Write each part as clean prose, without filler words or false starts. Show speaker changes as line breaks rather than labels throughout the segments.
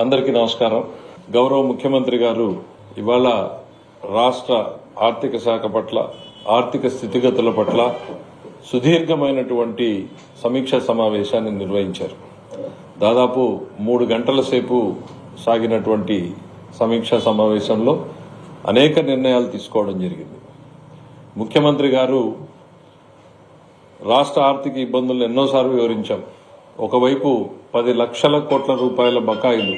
అందరికీ నమస్కారం. గౌరవ ముఖ్యమంత్రి గారు ఇవాళ రాష్ట్ర ఆర్థిక శాఖ పట్ల, ఆర్థిక స్థితిగతుల పట్ల సుదీర్ఘమైనటువంటి సమీక్షా సమావేశాన్ని నిర్వహించారు. దాదాపు 3 గంటల సేపు సాగినటువంటి సమీక్షా సమావేశంలో అనేక నిర్ణయాలు తీసుకోవడం జరిగింది. ముఖ్యమంత్రి గారు రాష్ట్ర ఆర్థిక ఇబ్బందులను ఎన్నోసార్లు వివరించాం. ఒకవైపు 10 లక్షల కోట్ల రూపాయల బకాయిలు,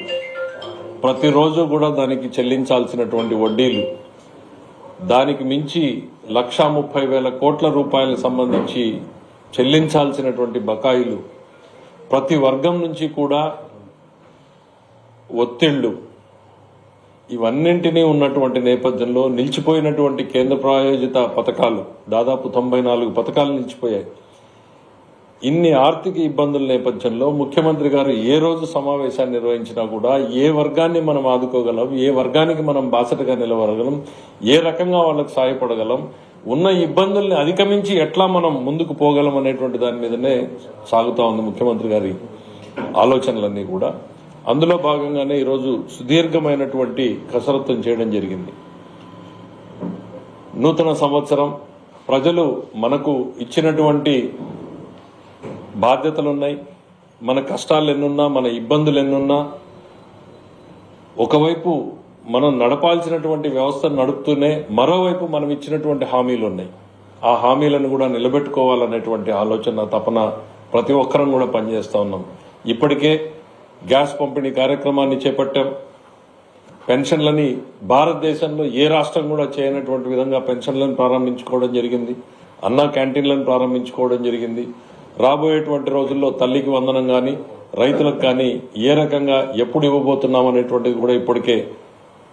ప్రతిరోజు కూడా దానికి చెల్లించాల్సినటువంటి వడ్డీలు, దానికి మించి 1,30,000 కోట్ల రూపాయలకు సంబంధించి చెల్లించాల్సినటువంటి బకాయిలు, ప్రతి వర్గం నుంచి కూడా ఒత్తిళ్లు, ఇవన్నింటినీ ఉన్నటువంటి నేపథ్యంలో నిలిచిపోయినటువంటి కేంద్ర ప్రాయోజిత పథకాలు, దాదాపు 94 పథకాలు నిలిచిపోయాయి. ఇన్ని ఆర్థిక ఇబ్బందుల నేపథ్యంలో ముఖ్యమంత్రి గారు ఏ రోజు సమావేశాన్ని నిర్వహించినా కూడా ఏ వర్గాన్ని మనం ఆదుకోగలం, ఏ వర్గానికి మనం బాసటగా నిలవగలం, ఏ రకంగా వాళ్ళకి సాయపడగలం, ఉన్న ఇబ్బందుల్ని అధిగమించి ఎట్లా మనం ముందుకు పోగలం అనేటువంటి దాని మీదనే సాగుతా ఉంది ముఖ్యమంత్రి గారి ఆలోచనలన్నీ కూడా. అందులో భాగంగానే ఈరోజు సుదీర్ఘమైనటువంటి కసరత్తును చేయడం జరిగింది. నూతన సంవత్సరం, ప్రజలు మనకు ఇచ్చినటువంటి బాధ్యతలున్నాయి. మన కష్టాలు ఎన్నున్నా, మన ఇబ్బందులు ఎన్నున్నా, ఒకవైపు మనం నడపాల్సినటువంటి వ్యవస్థను నడుపుతూనే మరోవైపు మనం ఇచ్చినటువంటి హామీలు ఉన్నాయి. ఆ హామీలను కూడా నిలబెట్టుకోవాలనేటువంటి ఆలోచన, తపన ప్రతి ఒక్కరం కూడా పనిచేస్తా ఉన్నాం. ఇప్పటికే గ్యాస్ పంపిణీ కార్యక్రమాన్ని చేపట్టాం. పెన్షన్లని భారతదేశంలో ఏ రాష్ట్రం కూడా చేయనటువంటి విధంగా పెన్షన్లను ప్రారంభించుకోవడం జరిగింది. అన్నా క్యాంటీన్లను ప్రారంభించుకోవడం జరిగింది. రాబోయేటువంటి రోజుల్లో తల్లికి వందనం కానీ, రైతులకు కానీ ఏ రకంగా ఎప్పుడు ఇవ్వబోతున్నాం అనేటువంటిది కూడా ఇప్పటికే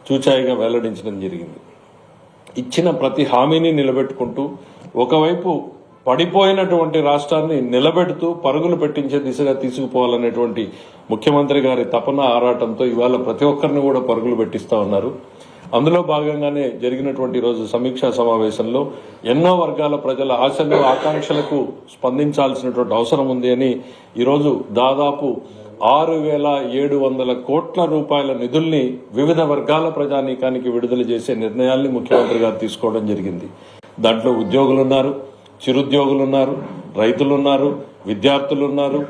చూచాయిగా వెల్లడించడం జరిగింది. ఇచ్చిన ప్రతి హామీని నిలబెట్టుకుంటూ ఒకవైపు పడిపోయినటువంటి రాష్ట్రాన్ని నిలబెడుతూ పరుగులు పెట్టించే దిశగా తీసుకుపోవాలనేటువంటి ముఖ్యమంత్రి గారి తపన, ఆరాటంతో ఇవాళ ప్రతి ఒక్కరిని కూడా పరుగులు పెట్టిస్తా ఉన్నారు. అందులో భాగంగానే జరిగినటువంటి రోజు సమీక్షా సమావేశంలో ఎన్నో వర్గాల ప్రజల ఆశలు, ఆకాంక్షలకు స్పందించాల్సినటువంటి అవసరం ఉంది అని ఈరోజు దాదాపు 6,700 కోట్ల రూపాయల నిధుల్ని వివిధ వర్గాల ప్రజానీకానికి విడుదల చేసే నిర్ణయాల్ని ముఖ్యమంత్రి గారు తీసుకోవడం జరిగింది. దాంట్లో ఉద్యోగులున్నారు, చిరుద్యోగులున్నారు, రైతులున్నారు, విద్యార్థులున్నారు,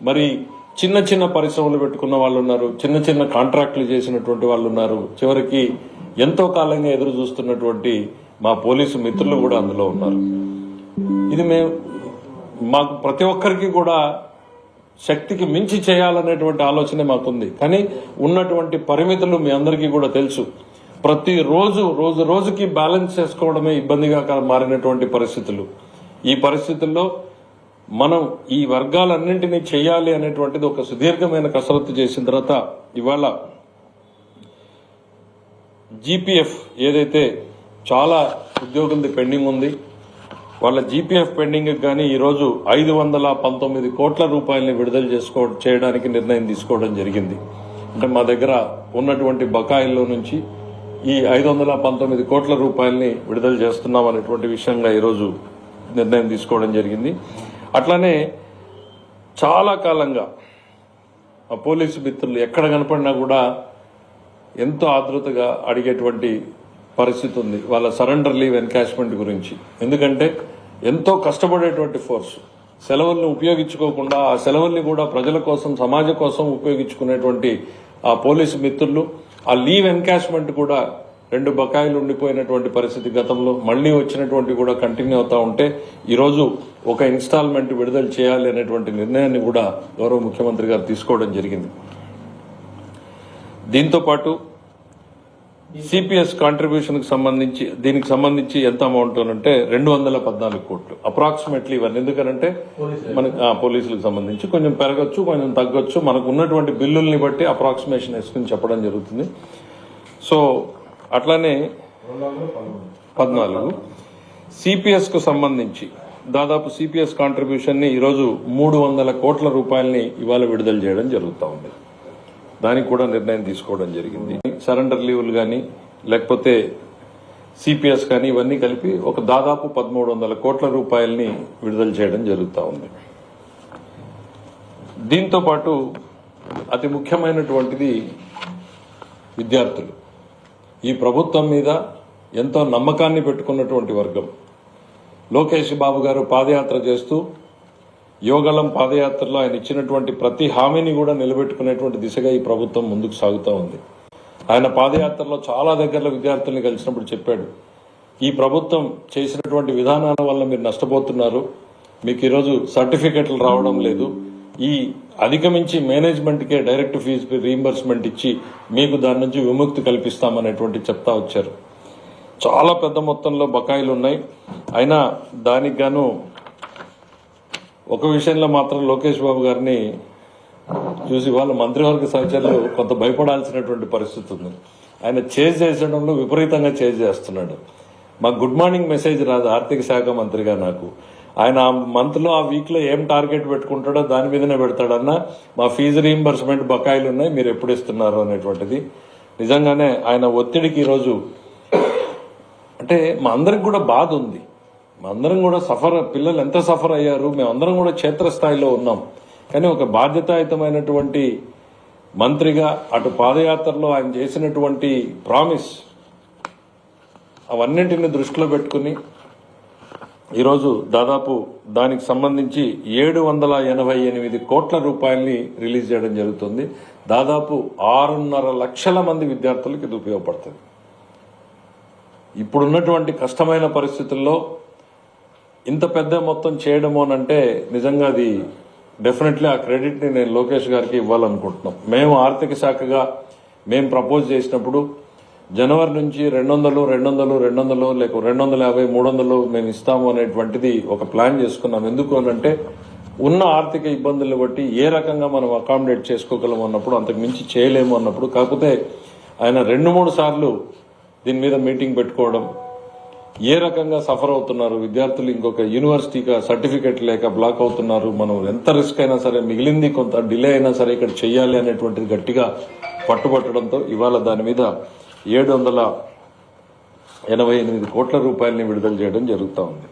మరి చిన్న చిన్న పరిశ్రమలు పెట్టుకున్న వాళ్ళు ఉన్నారు, చిన్న చిన్న కాంట్రాక్టులు చేసినటువంటి వాళ్ళు ఉన్నారు, చివరికి ఎంతో కాలంగా ఎదురు చూస్తున్నటువంటి మా పోలీసు మిత్రులు కూడా అందులో ఉన్నారు. ఇది మాకు ప్రతి ఒక్కరికి కూడా శక్తికి మించి చేయాలనేటువంటి ఆలోచనే మాకుంది. కానీ ఉన్నటువంటి పరిమితులు మీ అందరికీ కూడా తెలుసు. ప్రతిరోజు రోజు రోజుకి బ్యాలెన్స్ చేసుకోవడమే ఇబ్బందిగా మారినటువంటి పరిస్థితులు. ఈ పరిస్థితుల్లో మనం ఈ వర్గాలన్నింటినీ చేయాలి అనేటువంటిది ఒక సుదీర్ఘమైన కసరత్తు చేసిన తర్వాత ఇవాళ జీపీఎఫ్ ఏదైతే చాలా ఉద్యోగులది పెండింగ్ ఉంది, వాళ్ళ జీపీఎఫ్ పెండింగ్ కానీ ఈరోజు 519 కోట్ల రూపాయలని విడుదల చేయడానికి నిర్ణయం తీసుకోవడం జరిగింది. అంటే మా దగ్గర ఉన్నటువంటి బకాయిల్లో నుంచి ఈ 519 కోట్ల రూపాయలని విడుదల చేస్తున్నాం అనేటువంటి విషయంగా ఈరోజు నిర్ణయం తీసుకోవడం జరిగింది. అట్లానే చాలా కాలంగా ఆ పోలీసు మిత్రులు ఎక్కడ కనపడినా కూడా ఎంతో ఆతృతగా అడిగేటువంటి పరిస్థితి ఉంది వాళ్ళ సరెండర్ లీవ్ ఎన్కాష్మెంట్ గురించి. ఎందుకంటే ఎంతో కష్టపడేటువంటి ఫోర్స్, సెలవుల్ని ఉపయోగించుకోకుండా ఆ సెలవుల్ని కూడా ప్రజల కోసం, సమాజం కోసం ఉపయోగించుకునేటువంటి ఆ పోలీసు మిత్రులు ఆ లీవ్ ఎన్కాష్మెంట్ కూడా 2 బకాయిలు ఉండిపోయినటువంటి పరిస్థితి గతంలో మళ్లీ వచ్చినటువంటి కూడా కంటిన్యూ అవుతా ఉంటే ఈరోజు ఒక ఇన్స్టాల్మెంట్ విడుదల చేయాలి అనేటువంటి నిర్ణయాన్ని కూడా గౌరవ ముఖ్యమంత్రి గారు తీసుకోవడం జరిగింది. దీంతో పాటు సిపిఎస్ కాంట్రిబ్యూషన్ దీనికి సంబంధించి ఎంత అమౌంట్ అంటే 214 కోట్లు అప్రాక్సిమేట్లీ. ఇవన్నీ ఎందుకనంటే మనకి పోలీసులకు సంబంధించి కొంచెం పెరగచ్చు, కొంచెం తగ్గొచ్చు, మనకు ఉన్నటువంటి బిల్లుల్ని బట్టి అప్రాక్సిమేషన్ వేసుకుని చెప్పడం జరుగుతుంది. సో అట్లానే 14 సిపిఎస్ కు సంబంధించి దాదాపు సిపిఎస్ కాంట్రిబ్యూషన్ ని ఈరోజు 300 కోట్ల రూపాయలని ఇవాళ విడుదల చేయడం జరుగుతూ ఉంది. దానికి కూడా నిర్ణయం తీసుకోవడం జరిగింది. సరెండర్ లీవులు కానీ లేకపోతే సిపిఎస్ కానీ ఇవన్నీ కలిపి ఒక దాదాపు 1,300 కోట్ల రూపాయలని విడుదల చేయడం జరుగుతూ ఉంది. దీంతో పాటు అతి ముఖ్యమైనటువంటిది విద్యార్థులు ఈ ప్రభుత్వం మీద ఎంతో నమ్మకాన్ని పెట్టుకున్నటువంటి వర్గం. లోకేష్ బాబు గారు పాదయాత్ర చేస్తూ యోగళం పాదయాత్రలో ఆయన ఇచ్చినటువంటి ప్రతి హామీని కూడా నిలబెట్టుకునేటువంటి దిశగా ఈ ప్రభుత్వం ముందుకు సాగుతూ ఉంది. ఆయన పాదయాత్రలో చాలా దగ్గరలో విద్యార్థుల్ని కలిసినప్పుడు చెప్పాడు, ఈ ప్రభుత్వం చేసినటువంటి విధానాల వల్ల మీరు నష్టపోతున్నారు, మీకు ఈరోజు సర్టిఫికెట్లు రావడం లేదు, ఈ అధిగమించి మేనేజ్మెంట్కే డైరెక్ట్ ఫీజు రీయింబర్స్మెంట్ ఇచ్చి మీకు దాని నుంచి విముక్తి కల్పిస్తామనేటువంటి చెప్తా వచ్చారు. చాలా పెద్ద మొత్తంలో బకాయిలు ఉన్నాయి. అయినా దానికి గాను ఒక విషయంలో మాత్రం లోకేష్ బాబు గారిని చూసి వాళ్ళ మంత్రివర్గ సహచరులు కొంత భయపడాల్సినటువంటి పరిస్థితి ఉంది. ఆయన చేంజ్ చేసడంలో విపరీతంగా చేంజ్ చేస్తున్నాడు. మాకు గుడ్ మార్నింగ్ మెసేజ్ రాదు ఆర్థిక శాఖ మంత్రిగా. నాకు ఆయన ఆ మంత్లో ఆ వీక్లో ఏం టార్గెట్ పెట్టుకుంటాడో దాని మీదనే పెడతాడన్నా, మా ఫీజు రీయింబర్స్మెంట్ బకాయిలు ఉన్నాయి, మీరు ఎప్పుడు ఇస్తున్నారు అనేటువంటిది. నిజంగానే ఆయన ఒత్తిడికి ఈరోజు అంటే మా అందరికి కూడా బాధ ఉంది. మా అందరం కూడా పిల్లలు ఎంత సఫర్ అయ్యారు, మేమందరం కూడా క్షేత్రస్థాయిలో ఉన్నాం. కానీ ఒక బాధ్యతాయుతమైనటువంటి మంత్రిగా అటు పాదయాత్రలో ఆయన చేసినటువంటి ప్రామిస్ అవన్నింటిని దృష్టిలో పెట్టుకుని ఈరోజు దాదాపు దానికి సంబంధించి 788 కోట్ల రూపాయల్ని రిలీజ్ చేయడం జరుగుతుంది. దాదాపు 6.5 లక్షల మంది విద్యార్థులకు ఇది ఉపయోగపడుతుంది. ఇప్పుడున్నటువంటి కష్టమైన పరిస్థితుల్లో ఇంత పెద్ద మొత్తం చేయడము అనంటే నిజంగా అది డెఫినెట్లీ ఆ క్రెడిట్ ని నేను లోకేష్ గారికి ఇవ్వాలనుకుంటున్నాం. మేము ఆర్థిక శాఖగా మేము ప్రపోజ్ చేసినప్పుడు జనవరి నుంచి 200 లేక 250 300 మేము ఇస్తాము అనేటువంటిది ఒక ప్లాన్ చేసుకున్నాం. ఎందుకు అనంటే ఉన్న ఆర్థిక ఇబ్బందులు బట్టి ఏ రకంగా మనం అకామిడేట్ చేసుకోగలం అన్నప్పుడు, అంతకు మించి చేయలేము అన్నప్పుడు, కాకపోతే ఆయన 2-3 సార్లు దీని మీద మీటింగ్ పెట్టుకోవడం, ఏ రకంగా సఫర్ అవుతున్నారు విద్యార్థులు, ఇంకొక యూనివర్సిటీగా సర్టిఫికెట్ లేక బ్లాక్ అవుతున్నారు, మనం ఎంత రిస్క్ అయినా సరే మిగిలింది కొంత డిలే అయినా సరే ఇక్కడ చెయ్యాలి అనేటువంటిది గట్టిగా పట్టుబట్టడంతో ఇవాళ దాని మీద 788 కోట్ల రూపాయలని విడుదల చేయడం జరుగుతూ ఉంది.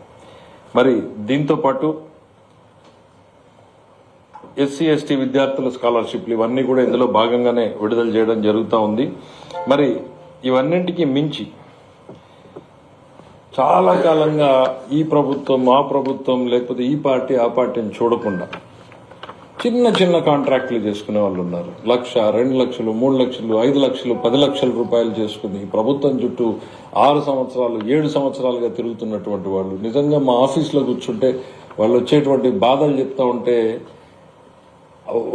మరి దీంతో పాటు ఎస్సీ ఎస్టీ విద్యార్థుల స్కాలర్షిప్లు ఇవన్నీ కూడా ఇందులో భాగంగానే విడుదల చేయడం జరుగుతూ ఉంది. మరి ఇవన్నింటికి మించి చాలా కాలంగా ఈ ప్రభుత్వం ఆ ప్రభుత్వం లేకపోతే ఈ పార్టీ ఆ పార్టీని చూడకుండా చిన్న చిన్న కాంట్రాక్టులు చేసుకునే వాళ్ళు ఉన్నారు. 1,00,000, 2 లక్షలు, 3 లక్షలు, 5 లక్షలు, 10 లక్షల రూపాయలు చేసుకుని ప్రభుత్వం చుట్టూ 6 సంవత్సరాలు 7 సంవత్సరాలుగా తిరుగుతున్నటువంటి వాళ్ళు నిజంగా మా ఆఫీస్లో కూర్చుంటే వాళ్ళు వచ్చేటువంటి బాధలు చెప్తా ఉంటే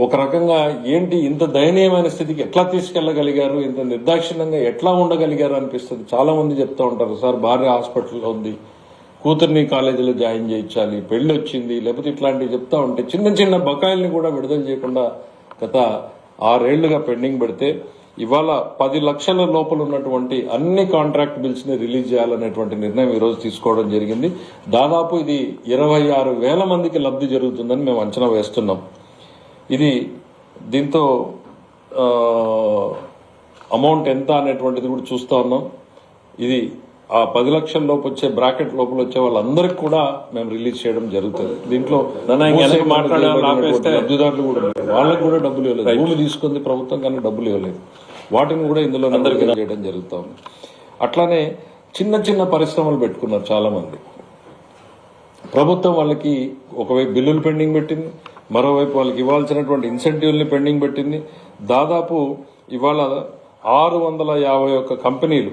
ఒక రకంగా ఏంటి ఇంత దయనీయమైన స్థితికి ఎట్లా తీసుకెళ్లగలిగారు, ఇంత నిర్దాక్షిణ్యంగా ఎట్లా ఉండగలిగారు అనిపిస్తుంది. చాలా మంది చెప్తా ఉంటారు, సార్ భార్య హాస్పిటల్లో ఉంది, కూతుర్ని కాలేజీలో జాయిన్ చేయించాలి, పెళ్లి వచ్చింది, లేకపోతే ఇట్లాంటివి చెప్తా ఉంటే చిన్న చిన్న బకాయిల్ని కూడా విడుదల చేయకుండా గత 6 ఏళ్లుగా పెండింగ్ పెడితే ఇవాళ 10 లక్షల లోపల ఉన్నటువంటి అన్ని కాంట్రాక్ట్ బిల్స్ ని రిలీజ్ చేయాలనేటువంటి నిర్ణయం ఈ రోజు తీసుకోవడం జరిగింది. దాదాపు ఇది 26,000 మందికి లబ్ధి జరుగుతుందని మేము అంచనా వేస్తున్నాం. ఇది దీంతో అమౌంట్ ఎంత అనేటువంటిది కూడా చూస్తా ఉన్నాం. ఇది ఆ 10 లక్షల లోపు వచ్చే బ్రాకెట్ లోపల వచ్చే వాళ్ళందరికీ కూడా మేము రిలీజ్ చేయడం జరుగుతుంది. దీంట్లో లబ్ధిదారులు కూడా వాళ్ళకు కూడా డబ్బులు ఇవ్వలేదు, భూమి తీసుకుంది ప్రభుత్వం కానీ డబ్బులు ఇవ్వలేదు, వాటిని కూడా ఇందులో అందరికీ చేయడం జరుగుతా ఉంది. అట్లానే చిన్న చిన్న పరిశ్రమలు పెట్టుకున్నారు చాలా మంది. ప్రభుత్వం వాళ్ళకి ఒకవైపు బిల్లులు పెండింగ్ పెట్టింది, మరోవైపు వాళ్ళకి ఇవ్వాల్సినటువంటి ఇన్సెంటివ్ని పెండింగ్ పెట్టింది. దాదాపు ఇవాళ 651 కంపెనీలు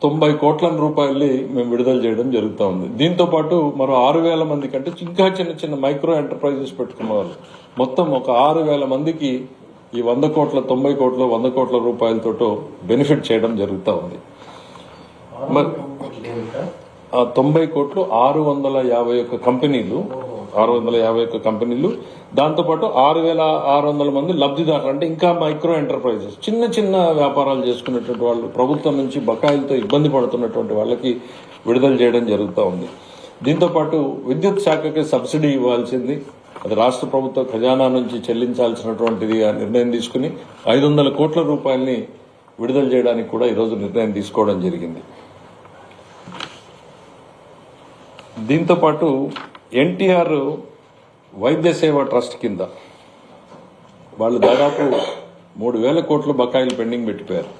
90 కోట్ల రూపాయల్ని మేము విడుదల చేయడం జరుగుతూ ఉంది. దీంతో పాటు మరో 6,000 మంది కంటే ఇంకా చిన్న చిన్న మైక్రో ఎంటర్ప్రైజెస్ పెట్టుకున్న వాళ్ళు మొత్తం ఒక 6,000 మందికి ఈ 100 కోట్ల 90 కోట్ల 100 కోట్ల రూపాయలతో బెనిఫిట్ చేయడం జరుగుతూ ఉంది. మరి 90 కోట్లు 651 కంపెనీలు, దాంతోపాటు 6,600 మంది లబ్ధిదారులు, అంటే ఇంకా మైక్రో ఎంటర్ప్రైజెస్ చిన్న చిన్న వ్యాపారాలు చేసుకునేటువంటి వాళ్ళు, ప్రభుత్వం నుంచి బకాయిలతో ఇబ్బంది పడుతున్నటువంటి వాళ్ళకి విడుదల చేయడం జరుగుతూ ఉంది. దీంతోపాటు విద్యుత్ శాఖకి సబ్సిడీ ఇవ్వాల్సింది అది రాష్ట్ర ప్రభుత్వ ఖజానా నుంచి చెల్లించాల్సినటువంటిది నిర్ణయం తీసుకుని 500 కోట్ల రూపాయలని విడుదల చేయడానికి కూడా ఈరోజు నిర్ణయం తీసుకోవడం జరిగింది. దీంతోపాటు ఎన్టీఆర్ వైద్య సేవ ట్రస్ట్ కింద వాళ్ళు దాదాపు 3,000 కోట్ల బకాయిలు పెండింగ్ పెట్టిపోయారు.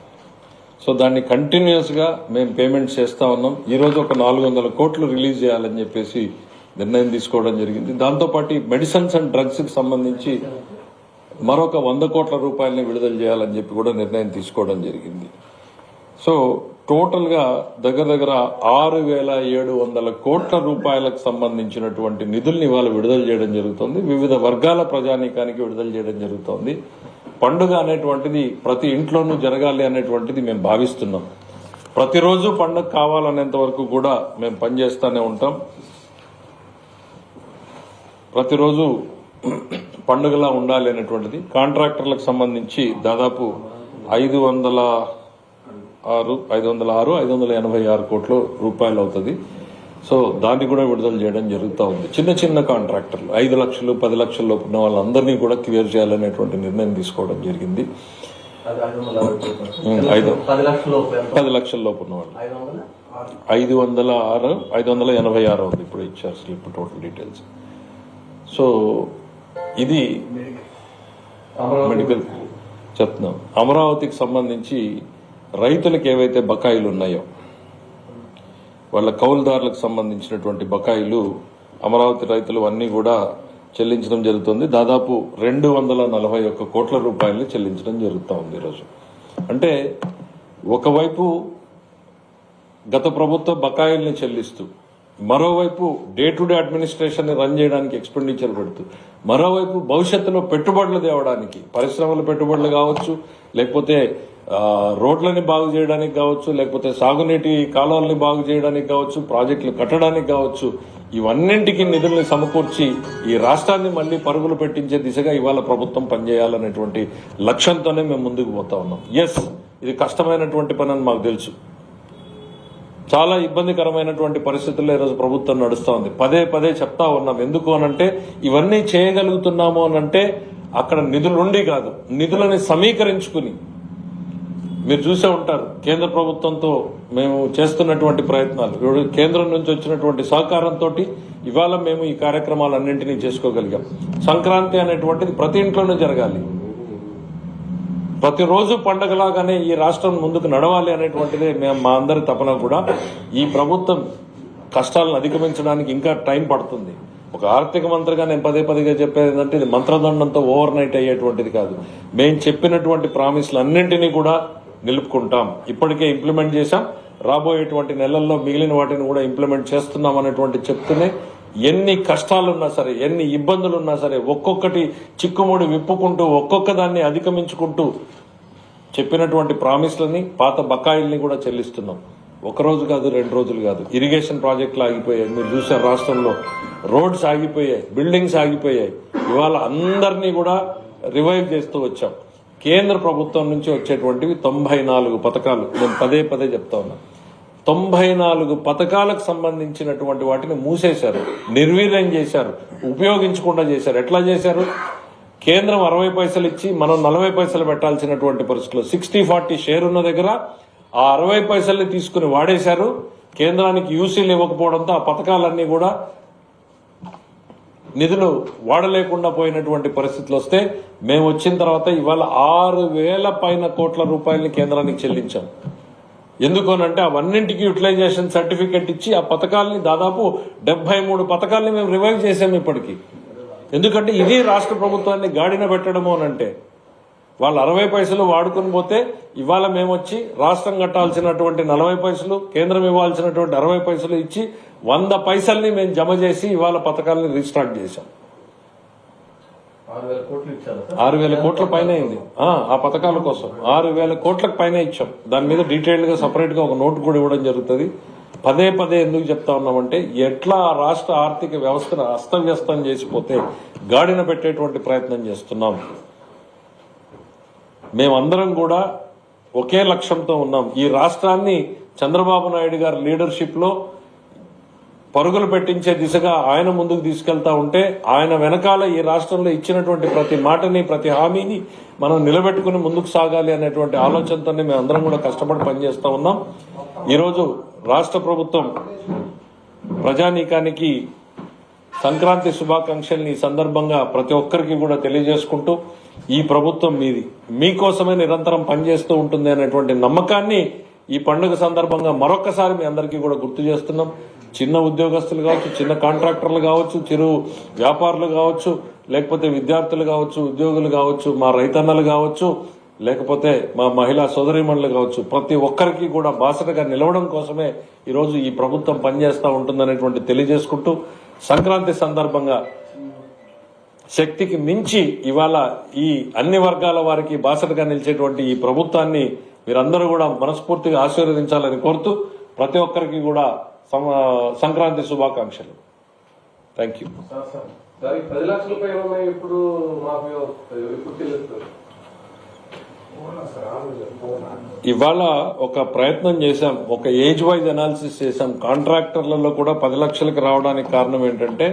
సో దాన్ని కంటిన్యూస్ గా మేము పేమెంట్స్ చేస్తా ఉన్నాం. ఈ రోజు ఒక 400 కోట్లు రిలీజ్ చేయాలని చెప్పేసి నిర్ణయం తీసుకోవడం జరిగింది. దాంతోపాటు మెడిసిన్స్ అండ్ డ్రగ్స్ కి సంబంధించి మరొక 100 కోట్ల రూపాయలని విడుదల చేయాలని చెప్పి కూడా నిర్ణయం తీసుకోవడం జరిగింది. సో టోటల్ గా దగ్గర 6,700 కోట్ల రూపాయలకు సంబంధించినటువంటి నిధుల్ని ఇవాళ విడుదల చేయడం జరుగుతుంది. వివిధ వర్గాల ప్రజానీకానికి విడుదల చేయడం జరుగుతోంది. పండుగ అనేటువంటిది ప్రతి ఇంట్లోనూ జరగాలి అనేటువంటిది మేము భావిస్తున్నాం. ప్రతిరోజు పండుగ కావాలనేంత వరకు కూడా మేము పనిచేస్తూనే ఉంటాం. ప్రతిరోజు పండుగలా ఉండాలి అనేటువంటిది. కాంట్రాక్టర్లకు సంబంధించి దాదాపు 586 కోట్ల రూపాయలు అవుతుంది. సో దాన్ని కూడా విడుదల చేయడం జరుగుతూ ఉంది. చిన్న కాంట్రాక్టర్లు 5 లక్షలు 10 లక్షల లోపు ఉన్న వాళ్ళందరినీ కూడా క్లియర్ చేయాలనేటువంటి నిర్ణయం తీసుకోవడం జరిగింది. 10 లక్షల లోపు ఉన్న వాళ్ళు 586 ఉంది. ఇప్పుడు ఇచ్చారు స్లిప్ టోటల్ డీటెయిల్స్. సో ఇది మెడికల్ చెప్తున్నాం. అమరావతికి సంబంధించి రైతులకు ఏవైతే బకాయిలు ఉన్నాయో వాళ్ళ కౌలుదారులకు సంబంధించినటువంటి బకాయిలు అమరావతి రైతులు అన్ని కూడా చెల్లించడం జరుగుతుంది. దాదాపు 241 కోట్ల రూపాయలు చెల్లించడం జరుగుతూ ఉంది ఈరోజు. అంటే ఒకవైపు గత ప్రభుత్వ బకాయిల్ని చెల్లిస్తూ, మరోవైపు డే టు డే అడ్మినిస్ట్రేషన్ ని రన్ చేయడానికి ఎక్స్పెండిచర్ పెడుతూ, మరోవైపు భవిష్యత్తులో పెట్టుబడులు తేవడానికి పరిశ్రమల పెట్టుబడులు కావచ్చు, లేకపోతే రోడ్లని బాగు చేయడానికి కావచ్చు, లేకపోతే సాగునీటి కాలువల్ని బాగు చేయడానికి కావచ్చు, ప్రాజెక్టులు కట్టడానికి కావచ్చు, ఇవన్నింటికి నిధుల్ని సమకూర్చి ఈ రాష్ట్రాన్ని మళ్లీ పరుగులు పెట్టించే దిశగా ఇవాళ ప్రభుత్వం పనిచేయాలనేటువంటి లక్ష్యంతోనే మేము ముందుకు పోతా ఉన్నాం. ఎస్, ఇది కష్టమైనటువంటి పని అని మాకు తెలుసు. చాలా ఇబ్బందికరమైనటువంటి పరిస్థితుల్లో ఈరోజు ప్రభుత్వం నడుస్తా ఉంది. పదే చెప్తా ఉన్నాం. ఎందుకు అనంటే ఇవన్నీ చేయగలుగుతున్నాము అనంటే అక్కడ నిధులుండి కాదు, నిధులని సమీకరించుకుని. మీరు చూసే ఉంటారు కేంద్ర ప్రభుత్వంతో మేము చేస్తున్నటువంటి ప్రయత్నాలు. కేంద్రం నుంచి వచ్చినటువంటి సహకారంతో ఇవాళ మేము ఈ కార్యక్రమాలన్నింటినీ చేసుకోగలిగాం. సంక్రాంతి అనేటువంటిది ప్రతి ఇంట్లోనూ జరగాలి, ప్రతిరోజు పండగలాగానే ఈ రాష్ట్రం ముందుకు నడవాలి అనేటువంటిదే మా అందరి తపన కూడా. ఈ ప్రభుత్వం కష్టాలను అధిగమించడానికి ఇంకా టైం పడుతుంది. ఒక ఆర్థిక మంత్రిగా నేను పదే చెప్పేది ఏంటంటే ఇది మంత్రదండంతో ఓవర్ నైట్ అయ్యేటువంటిది కాదు. మేము చెప్పినటువంటి ప్రామిస్లు అన్నింటినీ కూడా నిలుపుకుంటాం. ఇప్పటికే ఇంప్లిమెంట్ చేశాం. రాబోయేటువంటి నెలల్లో మిగిలిన వాటిని కూడా ఇంప్లిమెంట్ చేస్తున్నాం అనేటువంటి చెప్తూనే ఎన్ని కష్టాలున్నా సరే, ఎన్ని ఇబ్బందులున్నా సరే, ఒక్కొక్కటి చిక్కుముడి విప్పుకుంటూ ఒక్కొక్క దాన్ని అధిగమించుకుంటూ చెప్పినటువంటి ప్రామిస్లని, పాత బకాయిల్ని కూడా చెల్లిస్తున్నాం. ఒక రోజు కాదు, 2 రోజులు కాదు. ఇరిగేషన్ ప్రాజెక్టులు ఆగిపోయాయి, మీరు చూసారు రాష్ట్రంలో. రోడ్స్ ఆగిపోయాయి, బిల్డింగ్స్ ఆగిపోయాయి. ఇవాళ అందరినీ కూడా రివైవ్ చేస్తూ వచ్చాం. కేంద్ర ప్రభుత్వం నుంచి వచ్చేటువంటివి 94 పథకాలు. నేను పదే చెప్తా ఉన్నా. 94 పథకాలకు సంబంధించినటువంటి వాటిని మూసేశారు, నిర్వీర్యం చేశారు, ఉపయోగించకుండా చేశారు. ఎట్లా చేశారు? కేంద్రం 60 పైసలు ఇచ్చి మనం 40 పైసలు పెట్టాల్సినటువంటి పరిస్థితుల్లో 60-40 షేర్ ఉన్న దగ్గర ఆ 60 పైసల్ని తీసుకుని వాడేశారు. కేంద్రానికి యూసీలు ఇవ్వకపోవడంతో ఆ పథకాలన్నీ కూడా నిధులు వాడలేకుండా పోయినటువంటి పరిస్థితులు వస్తే మేము వచ్చిన తర్వాత ఇవాళ 6,000 పైన కోట్ల రూపాయలని కేంద్రానికి చెల్లించాం. ఎందుకనంటే అవన్నింటికి యూటిలైజేషన్ సర్టిఫికెట్ ఇచ్చి ఆ పథకాలని దాదాపు 73 పథకాలని మేము రివైవ్ చేసాం ఇప్పటికీ. ఎందుకంటే ఇది రాష్ట్ర ప్రభుత్వాన్ని గాడిన పెట్టడము అనంటే వాళ్ళు 60 పైసలు వాడుకుని పోతే ఇవాళ మేము వచ్చి రాష్ట్రం కట్టాల్సినటువంటి 40 పైసలు, కేంద్రం ఇవ్వాల్సినటువంటి 60 పైసలు ఇచ్చి 100 పైసల్ని మేము జమ చేసి ఇవాళ పథకాలని రీస్టార్ట్ చేశాం. 6,000 కోట్ల పైన అయింది ఆ పథకాల కోసం. 6,000 కోట్లకు పైన ఇచ్చాం. దాని మీద డీటెయిల్డ్ గా సపరేట్ గా ఒక నోట్ కూడా ఇవ్వడం జరుగుతుంది. పదే ఎందుకు చెప్తా ఉన్నామంటే ఎట్లా రాష్ట్ర ఆర్థిక వ్యవస్థను అస్తవ్యస్తం చేసిపోతే గాడిన పెట్టేటువంటి ప్రయత్నం చేస్తున్నాం. మేమందరం కూడా ఒకే లక్ష్యంతో ఉన్నాం. ఈ రాష్ట్రాన్ని చంద్రబాబు నాయుడు గారి లీడర్షిప్ లో పరుగులు పెట్టించే దిశగా ఆయన ముందుకు తీసుకెళ్తా ఉంటే ఆయన వెనకాల ఈ రాష్ట్రంలో ఇచ్చినటువంటి ప్రతి మాటని, ప్రతి హామీని మనం నిలబెట్టుకుని ముందుకు సాగాలి అనేటువంటి ఆలోచనతోనే మేము అందరం కూడా కష్టపడి పనిచేస్తా ఉన్నాం. ఈరోజు రాష్ట్ర ప్రభుత్వం ప్రజానీకానికి సంక్రాంతి శుభాకాంక్షల్ని ఈ సందర్భంగా ప్రతి ఒక్కరికి కూడా తెలియజేసుకుంటూ ఈ ప్రభుత్వం మీది, మీకోసమే నిరంతరం పనిచేస్తూ ఉంటుంది అనేటువంటి నమ్మకాన్ని ఈ పండుగ సందర్భంగా మరొకసారి మీ అందరికీ కూడా గుర్తు చేస్తున్నాం. చిన్న ఉద్యోగస్తులు కావచ్చు, చిన్న కాంట్రాక్టర్లు కావచ్చు, చిరు వ్యాపారులు కావచ్చు, లేకపోతే విద్యార్థులు కావచ్చు, ఉద్యోగులు కావచ్చు, మా రైతన్నలు కావచ్చు, లేకపోతే మా మహిళా సోదరీమణులు కావచ్చు, ప్రతి ఒక్కరికి కూడా బాసటగా నిలవడం కోసమే ఈరోజు ఈ ప్రభుత్వం పనిచేస్తూ ఉంటుందనేటువంటి తెలియజేసుకుంటూ, సంక్రాంతి సందర్భంగా శక్తికి మించి ఇవాళ ఈ అన్ని వర్గాల వారికి బాసటగా నిలిచేటువంటి ఈ ప్రభుత్వాన్ని మీరందరూ కూడా మనస్ఫూర్తిగా ఆశీర్వదించాలని కోరుతూ ప్రతి ఒక్కరికి కూడా సంక్రాంతి శుభాకాంక్షలు. Thank you.
10 లక్షలపై ఉన్నాయి ఇప్పుడు మాకు ఎప్పుడు తెలుస్తుంది?
ఇవాళ ఒక ప్రయత్నం చేశాం, ఒక ఏజ్ వైజ్ అనాలిసిస్ చేశాం. కాంట్రాక్టర్లలో కూడా 10 లక్షలకు రావడానికి కారణం ఏంటంటే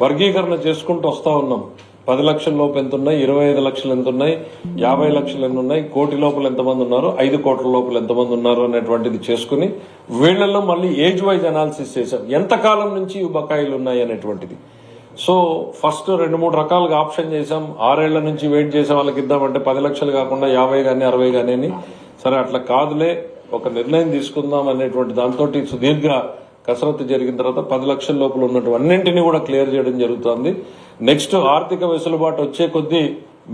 వర్గీకరణ చేసుకుంటూ వస్తా ఉన్నాం. 10 లక్షల లోపు ఎంత ఉన్నాయి, 25 లక్షలు ఎంత ఉన్నాయి, 50 లక్షలు ఎన్ని ఉన్నాయి, కోటి లోపల ఎంతమంది ఉన్నారు, 5 కోట్ల లోపల ఎంతమంది ఉన్నారు అనేటువంటిది చేసుకుని వీళ్లలో మళ్ళీ ఏజ్ వైజ్ అనాలిసిస్ చేశాం. ఎంతకాలం నుంచి ఈ బకాయిలు ఉన్నాయి అనేటువంటిది. సో ఫస్ట్ 2-3 రకాలుగా ఆప్షన్ చేశాం. 6 ఏళ్ల నుంచి వెయిట్ చేసే వాళ్ళకి ఇద్దామంటే 10 లక్షలు కాకుండా 50 కానీ 60 కానీ సరే అట్లా కాదులే, ఒక నిర్ణయం తీసుకుందాం అనేటువంటి దాంతో సుదీర్ఘ కసరత్తు జరిగిన తర్వాత 10 లక్షల లోపల ఉన్నట్టు అన్నింటినీ కూడా క్లియర్ చేయడం జరుగుతోంది. నెక్స్ట్ ఆర్థిక వెసులుబాటు వచ్చే కొద్దీ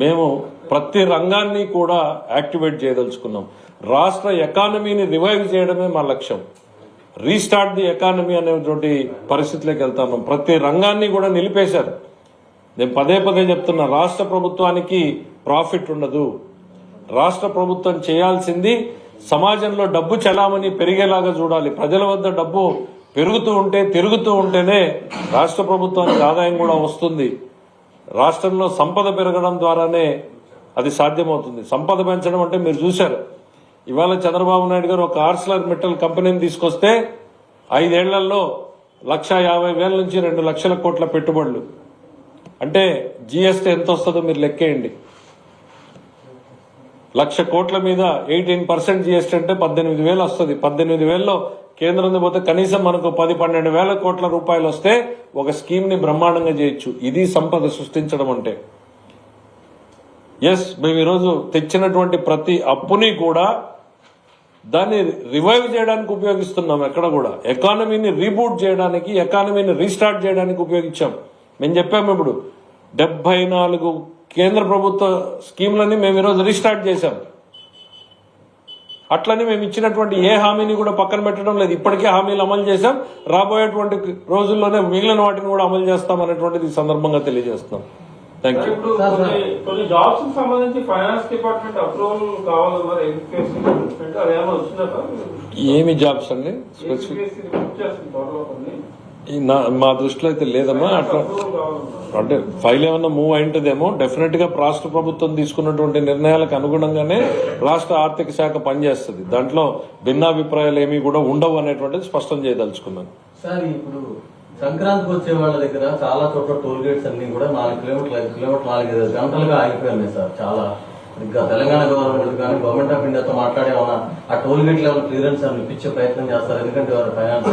మేము ప్రతి రంగాన్ని కూడా యాక్టివేట్ చేయదలుచుకున్నాం. రాష్ట్ర ఎకానమీని రివైవ్ చేయడమే మా లక్ష్యం. రీస్టార్ట్ ది ఎకానమీ అనేటువంటి పరిస్థితిలోకి వెళ్తాము. ప్రతి రంగాన్ని కూడా నిలిపేశారు. నేను పదే చెప్తున్నా, రాష్ట్ర ప్రభుత్వానికి ప్రాఫిట్ ఉండదు. రాష్ట్ర ప్రభుత్వం చేయాల్సింది సమాజంలో డబ్బు చలామణి పెరిగేలాగా చూడాలి. ప్రజల వద్ద డబ్బు పెరుగుతూ ఉంటే, తిరుగుతూ ఉంటేనే రాష్ట్ర ప్రభుత్వానికి ఆదాయం కూడా వస్తుంది. రాష్ట్రంలో సంపద పెరగడం ద్వారానే అది సాధ్యమవుతుంది. సంపద పెంచడం అంటే మీరు చూశారు, ఇవాళ చంద్రబాబు నాయుడు గారు ఒక ఆర్సిలర్ మెటల్ కంపెనీని తీసుకొస్తే 5 ఏళ్లలో 1,50,000 నుంచి 2 లక్షల కోట్ల పెట్టుబడులు. అంటే జీఎస్టీ ఎంత వస్తుందో మీరు లెక్కేయండి. 1,00,000 కోట్ల మీద 18% జీఎస్టీ అంటే 18,000 వస్తుంది. 18,000లో కేంద్రం పోతే కనీసం మనకు 10-12 వేల కోట్ల రూపాయలు వస్తే ఒక స్కీమ్ ని బ్రహ్మాండంగా చేయొచ్చు. ఇది సంపద సృష్టించడం అంటే. ఎస్, మేము ఈరోజు తెచ్చినటువంటి ప్రతి అప్పుని కూడా దాన్ని రివైవ్ చేయడానికి ఉపయోగిస్తున్నాం. ఎక్కడ కూడా ఎకానమీని రీబూట్ చేయడానికి, ఎకానమీని రీస్టార్ట్ చేయడానికి ఉపయోగించాం. మేము చెప్పాము, ఇప్పుడు 74 కేంద్ర ప్రభుత్వ స్కీములని మేము ఈరోజు రీస్టార్ట్ చేశాం. అట్లని మేము ఇచ్చినటువంటి ఏ హామీని కూడా పక్కన పెట్టడం లేదు. ఇప్పటికే హామీలు అమలు చేశాం. రాబోయేటువంటి రోజుల్లోనే మిగిలిన వాటిని కూడా అమలు చేస్తాం అనేటువంటిది ఈ సందర్భంగా తెలియజేస్తున్నాం. Thank you.
కొన్ని జాబ్స్ కి సంబంధించి ఫైనాన్స్ డిపార్ట్మెంట్ అప్రూవల్ కావాలన్నారు. ఎడ్యుకేషన్ డిపార్ట్మెంట్ అదేమో వచ్చిందా?
ఏమి జాబ్స్ అండి? మా దృష్టిలో అయితే లేదమ్మా. అట్లా అంటే ఫైల్ ఏమన్నా మూవ్ అయింటదేమో. డెఫినెట్ గా రాష్ట్ర ప్రభుత్వం తీసుకున్నటువంటి నిర్ణయాలకు అనుగుణంగానే రాష్ట్ర ఆర్థిక శాఖ పనిచేస్తుంది. దాంట్లో భిన్నాభిప్రాయాలు ఏమీ కూడా ఉండవు అనేటువంటిది స్పష్టం చేయదలుచుకున్నాను.
సార్, ఇప్పుడు సంక్రాంతికి వచ్చే వాళ్ళ దగ్గర చాలా చోట్ల టోల్ గేట్స్ అన్ని కూడా 4 కిలోమీటర్లు 4-5 గంటలుగా ఆగిపోయాయి సార్. చాలా ఇంకా తెలంగాణ గవర్నమెంట్ కానీ గవర్నమెంట్ ఆఫ్ ఇండియాతో మాట్లాడేమన్నా ఆ టోల్ గేట్ లెవెల్ క్లియరెన్స్ అని ఇప్పించే ప్రయత్నం చేస్తారు. ఎందుకంటే వారు ఫైనాన్స్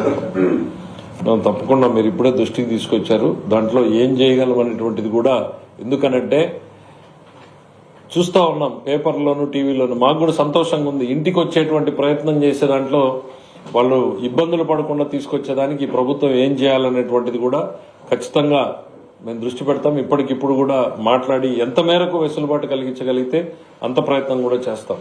తప్పకుండా మీరు ఇప్పుడే దృష్టికి తీసుకొచ్చారు. దాంట్లో ఏం చేయగలం అనేటువంటిది కూడా, ఎందుకనంటే చూస్తా ఉన్నాం పేపర్లోను, టీవీలోను. మాకు కూడా సంతోషంగా ఉంది. ఇంటికి వచ్చేటువంటి ప్రయత్నం చేసే దాంట్లో వాళ్ళు ఇబ్బందులు పడకుండా తీసుకొచ్చేదానికి ప్రభుత్వం ఏం చేయాలనేటువంటిది కూడా ఖచ్చితంగా మేము దృష్టి పెడతాం. ఇప్పటికిప్పుడు కూడా మాట్లాడి ఎంత మేరకు వెసులుబాటు కలిగించగలిగితే అంత ప్రయత్నం కూడా చేస్తాం.